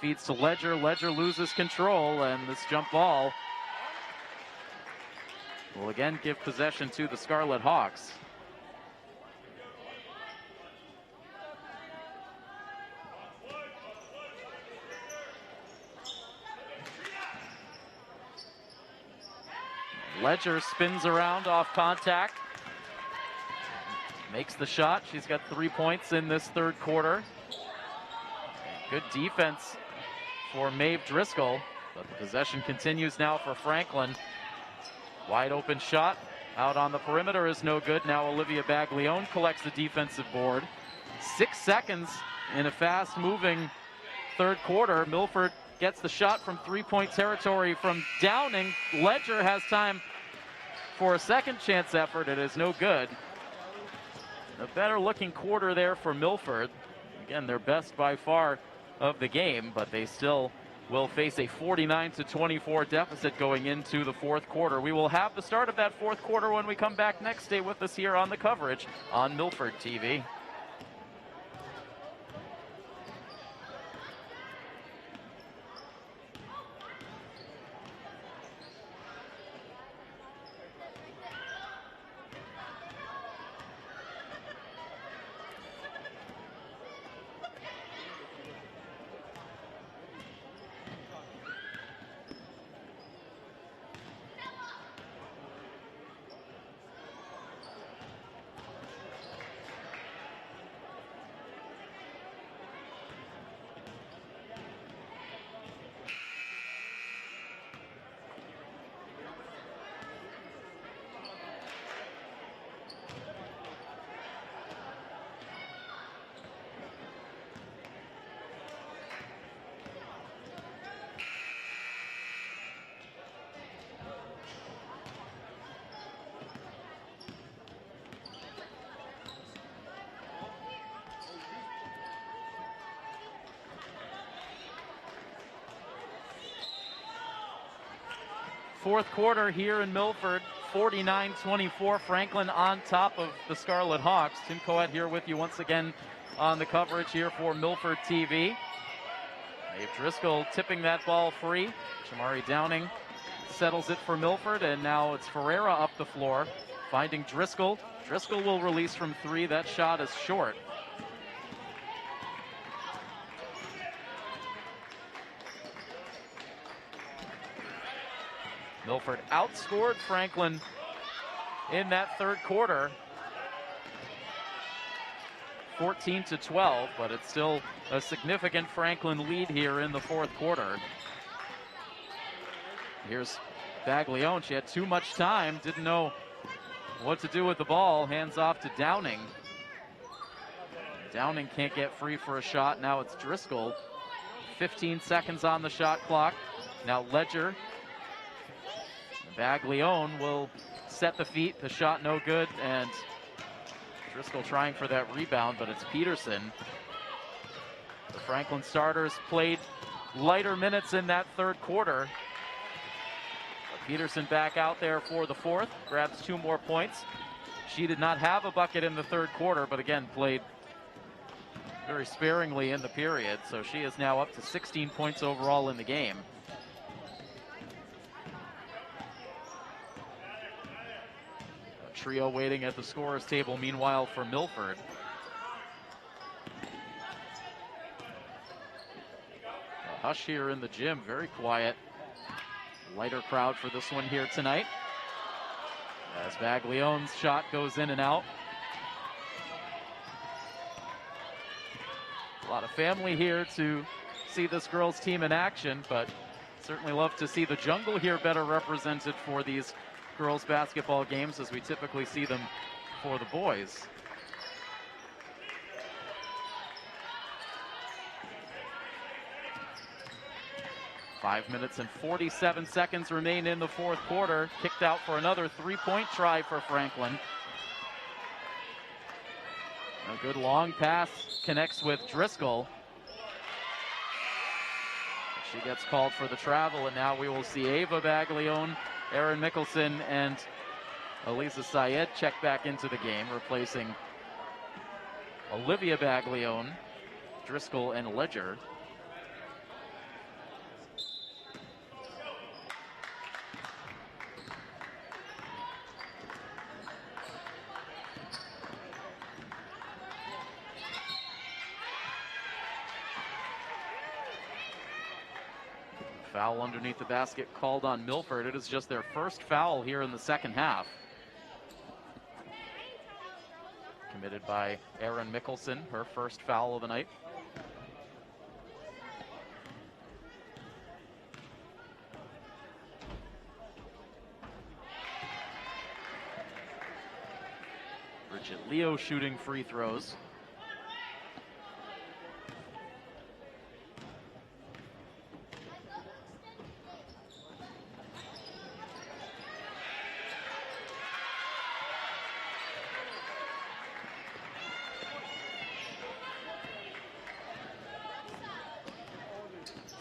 Feeds to Ledger. Ledger loses control, and this jump ball will again give possession to the Scarlet Hawks. Ledger spins around off contact. Makes the shot. She's got 3 points in this third quarter. Good defense for Maeve Driscoll, but the possession continues now for Franklin. Wide open shot out on the perimeter is no good. Now Olivia Baglione collects the defensive board. 6 seconds in a fast-moving third quarter. Milford gets the shot from three-point territory from Downing. Ledger has time for a second chance effort. It is no good. A better-looking quarter there for Milford. Again, their best by far of the game, but they still will face a 49-24 deficit going into the fourth quarter. We will have the start of that fourth quarter when we come back next. Stay with us here on the coverage on Milford TV. fourth quarter here in Milford, 49-24. Franklin on top of the Scarlet Hawks. Tim Coet here with you once again on the coverage here for Milford TV. Dave Driscoll tipping that ball free. Shamari Downing settles it for Milford, and now it's Ferreira up the floor, finding Driscoll. Driscoll will release from three. That shot is short. Milford outscored Franklin in that third quarter, 14-12, but it's still a significant Franklin lead here in the fourth quarter. Here's Baglione. She had too much time, didn't know what to do with the ball. Hands off to Downing. Downing can't get free for a shot. Now it's Driscoll. 15 seconds on the shot clock. Now Ledger. Baglione will set the feet. The shot no good, and Driscoll trying for that rebound, but it's Peterson. The Franklin starters played lighter minutes in that third quarter. But Peterson back out there for the fourth, grabs 2 more points. She did not have a bucket in the third quarter, but again played very sparingly in the period, so she is now up to 16 points overall in the game. Trio waiting at the scorer's table meanwhile for Milford. A hush here in the gym, very quiet. Lighter crowd for this one here tonight, as Baglione's shot goes in and out. A lot of family here to see this girls team in action, but certainly love to see the jungle here better represented for these girls basketball games as we typically see them for the boys. Five minutes and 47 seconds remain in the fourth quarter. Kicked out for another 3-point try for Franklin. A good long pass connects with Driscoll. She gets called for the travel, and now we will see Ava Baglione, Erin Mickelson, and Elisa Syed check back into the game, replacing Olivia Baglione, Driscoll, and Ledger. Foul underneath the basket called on Milford. It is just their first foul here in the second half. Committed by Erin Mickelson, her first foul of the night. Bridget Leo shooting free throws.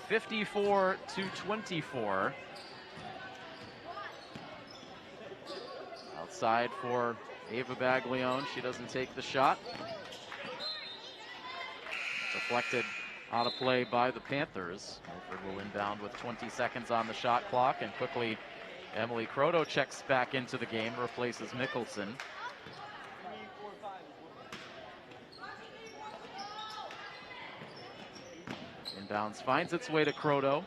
(54-24). Outside for Ava Baglione. She doesn't take the shot. Deflected out of play by the Panthers. Milford will inbound with 20 seconds on the shot clock, and quickly Emily Croto checks back into the game, replaces Mickelson. Inbounds finds its way to Croto.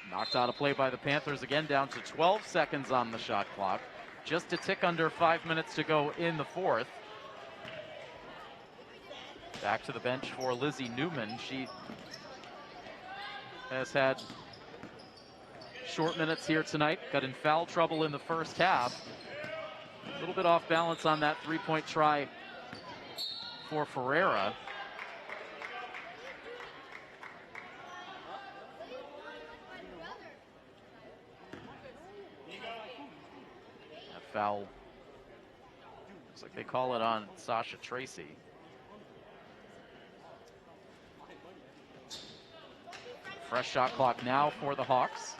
Knocked out of play by the Panthers again, down to 12 seconds on the shot clock. Just a tick under 5 minutes to go in the fourth. Back to the bench for Lizzie Newman. She has had short minutes here tonight. Got in foul trouble in the first half. A little bit off balance on that 3-point try for Ferreira. That foul, looks like they call it on Sasha Tracy. Fresh shot clock now for the Hawks.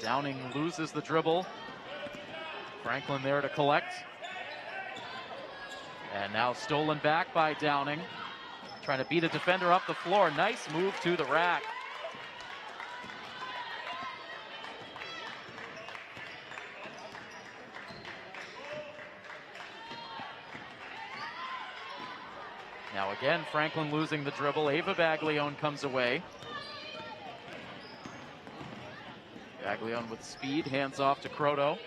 Downing loses the dribble. Franklin there to collect. And now stolen back by Downing. Trying to beat a defender up the floor. Nice move to the rack. Now again, Franklin losing the dribble. Ava Baglione comes away. Baglione with speed, hands off to Croto.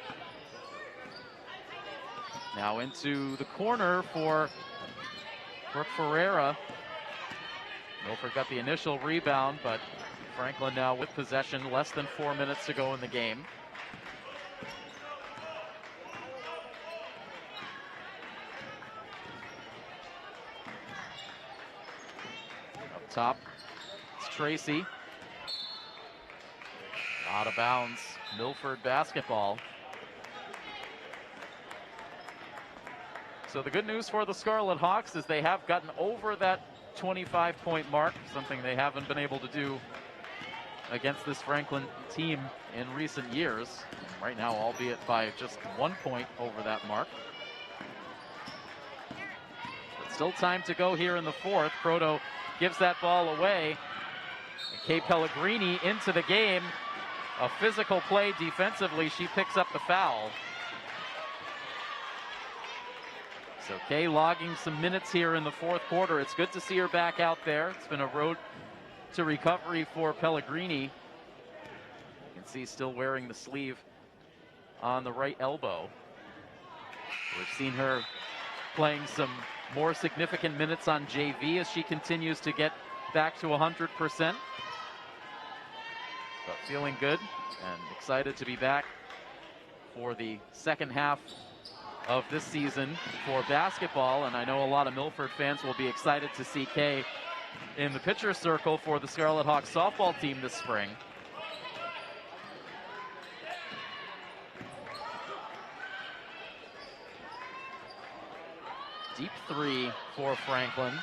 Now into the corner for Brooke Ferreira. Milford got the initial rebound, but Franklin now with possession, less than 4 minutes to go in the game. Up top, it's Tracy. Out of bounds, Milford basketball. So the good news for the Scarlet Hawks is they have gotten over that 25-point mark, something they haven't been able to do against this Franklin team in recent years. Right now, albeit by just 1 point over that mark. But still time to go here in the fourth. Croto gives that ball away. And Kay Pellegrini into the game. A physical play defensively. She picks up the foul. So Kay logging some minutes here in the fourth quarter. It's good to see her back out there. It's been a road to recovery for Pellegrini. You can see still wearing the sleeve on the right elbow. We've seen her playing some more significant minutes on JV as she continues to get back to 100%. But feeling good and excited to be back for the second half of this season for basketball. And I know a lot of Milford fans will be excited to see Kay in the pitcher circle for the Scarlet Hawks softball team this spring. Deep three for Franklin.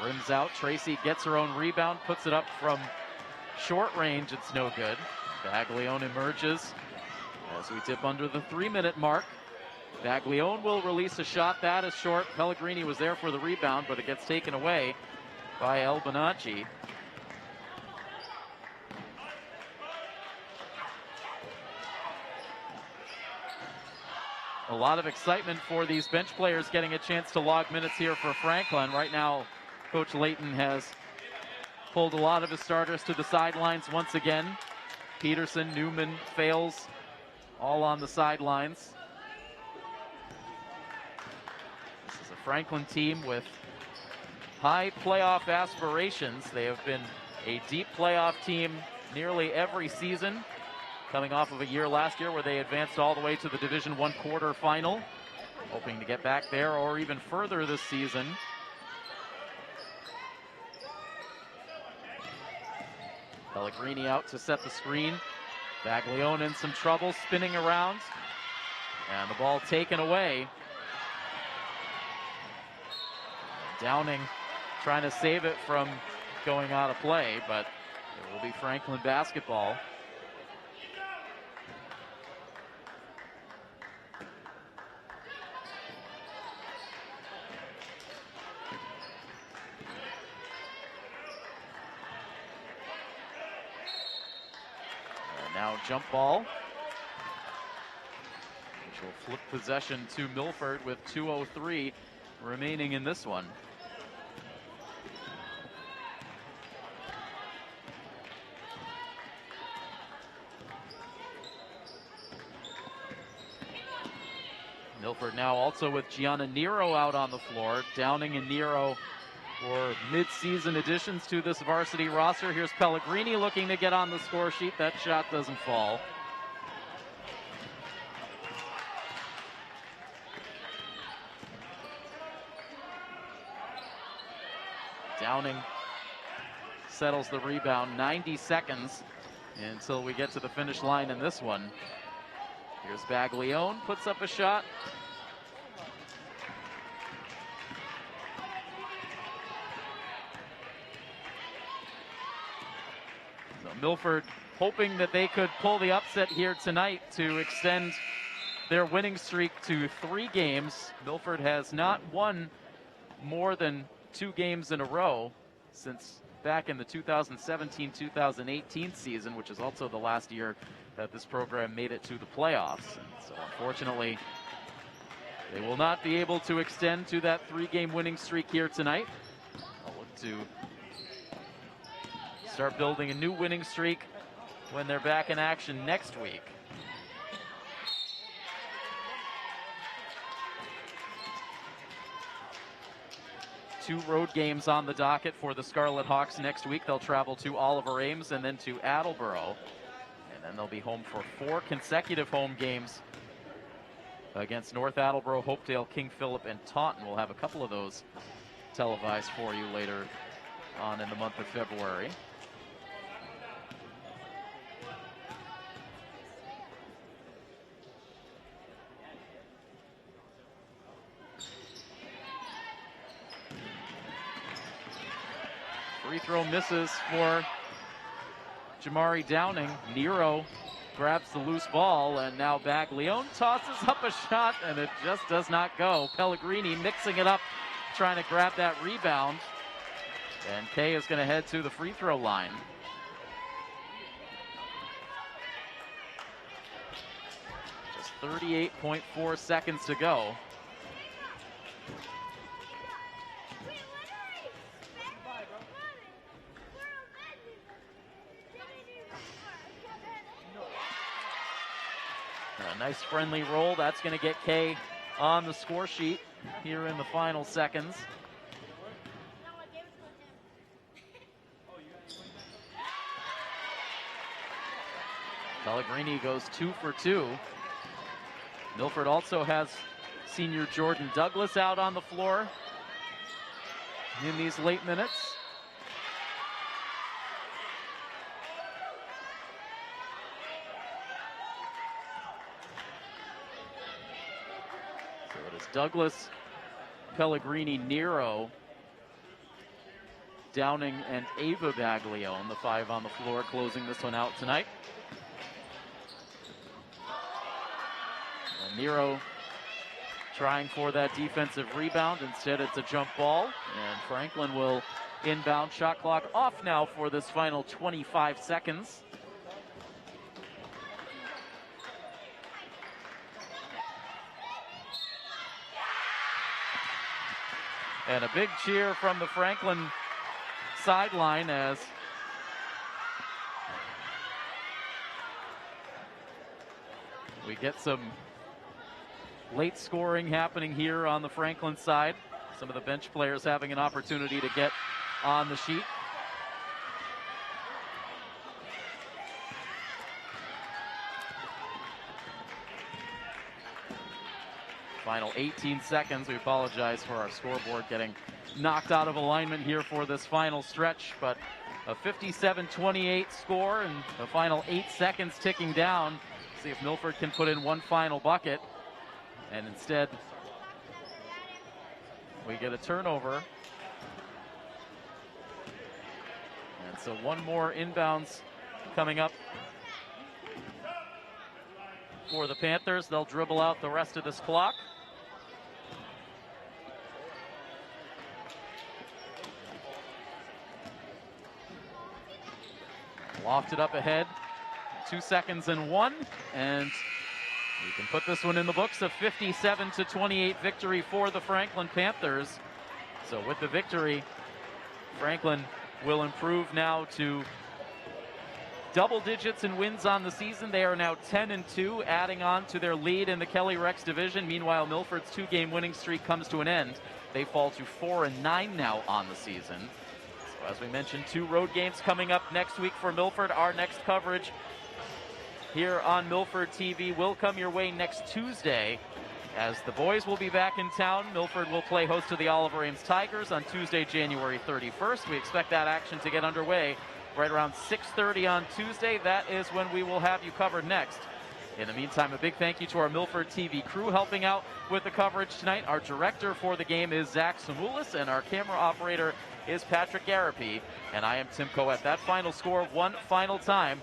Rims out. Tracy gets her own rebound, puts it up from short range. It's no good. Baglione emerges as we dip under the 3-minute mark. Baglione will release a shot. That is short. Pellegrini was there for the rebound, but it gets taken away by El Bonacci. A lot of excitement for these bench players getting a chance to log minutes here for Franklin. Right now, Coach Layton has pulled a lot of his starters to the sidelines once again. Peterson, Newman, Fales, all on the sidelines. This is a Franklin team with high playoff aspirations. They have been a deep playoff team nearly every season, coming off of a year last year where they advanced all the way to the Division I quarterfinal, hoping to get back there or even further this season. Pellegrini out to set the screen. Baglione in some trouble, spinning around, and the ball taken away. Downing trying to save it from going out of play, but it will be Franklin basketball. Now jump ball, which will flip possession to Milford with 2:03 remaining in this one. Milford now also with Gianna Nero out on the floor. Downing and Nero for mid-season additions to this varsity roster. Here's Pellegrini looking to get on the score sheet. That shot doesn't fall. Downing settles the rebound. 90 seconds until we get to the finish line in this one. Here's Baglione, puts up a shot. Milford hoping that they could pull the upset here tonight to extend their winning streak to 3 games. Milford has not won more than 2 games in a row since back in the 2017-2018 season, which is also the last year that this program made it to the playoffs. And so unfortunately, they will not be able to extend to that 3-game winning streak here tonight. I'll look to start building a new winning streak when they're back in action next week. Two road games on the docket for the Scarlet Hawks next week. They'll travel to Oliver Ames and then to Attleboro. And then they'll be home for 4 consecutive home games against North Attleboro, Hopedale, King Philip, and Taunton. We'll have a couple of those televised for you later on in the month of February. Free throw misses for Jamari Downing. Nero grabs the loose ball, and now Baglione tosses up a shot, and it just does not go. Pellegrini mixing it up, trying to grab that rebound. And Kay is going to head to the free throw line. Just 38.4 seconds to go. A nice friendly roll. That's going to get Kay on the score sheet here in the final seconds. Pellegrini goes 2 for 2. Milford also has senior Jordan Douglas out on the floor in these late minutes. Douglas, Pellegrini, Nero, Downing, and Ava Baglione, the 5 on the floor, closing this one out tonight. And Nero trying for that defensive rebound. Instead, it's a jump ball, and Franklin will inbound. Shot clock off now for this final 25 seconds. And a big cheer from the Franklin sideline as we get some late scoring happening here on the Franklin side. Some of the bench players having an opportunity to get on the sheet. Final 18 seconds. We apologize for our scoreboard getting knocked out of alignment here for this final stretch, but a 57-28 score and the final 8 seconds ticking down. See if Milford can put in one final bucket, and instead we get a turnover. And so one more inbounds coming up for the Panthers. They'll dribble out the rest of this clock. Lofted up ahead, 2 seconds and 1, and you can put this one in the books. A 57-28 victory for the Franklin Panthers. So with the victory, Franklin will improve now to double digits in wins on the season. They are now 10-2, adding on to their lead in the Kelley-Rex Division. Meanwhile, Milford's 2-game winning streak comes to an end. They fall to 4-9 now on the season. As we mentioned, 2 road games coming up next week for Milford. Our next coverage here on Milford TV will come your way next Tuesday, as the boys will be back in town. Milford will play host to the Oliver Ames Tigers on Tuesday, January 31st. We expect that action to get underway right around 6:30 on Tuesday. That is when we will have you covered next. In the meantime, a big thank you to our Milford TV crew helping out with the coverage tonight. Our director for the game is Zach Samoulis, and our camera operator is Patrick Garapi, and I am Tim Coet. That final score, one final time.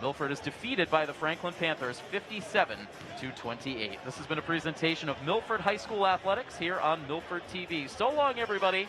Milford is defeated by the Franklin Panthers 57-28. This has been a presentation of Milford High School Athletics here on Milford TV. So long, everybody.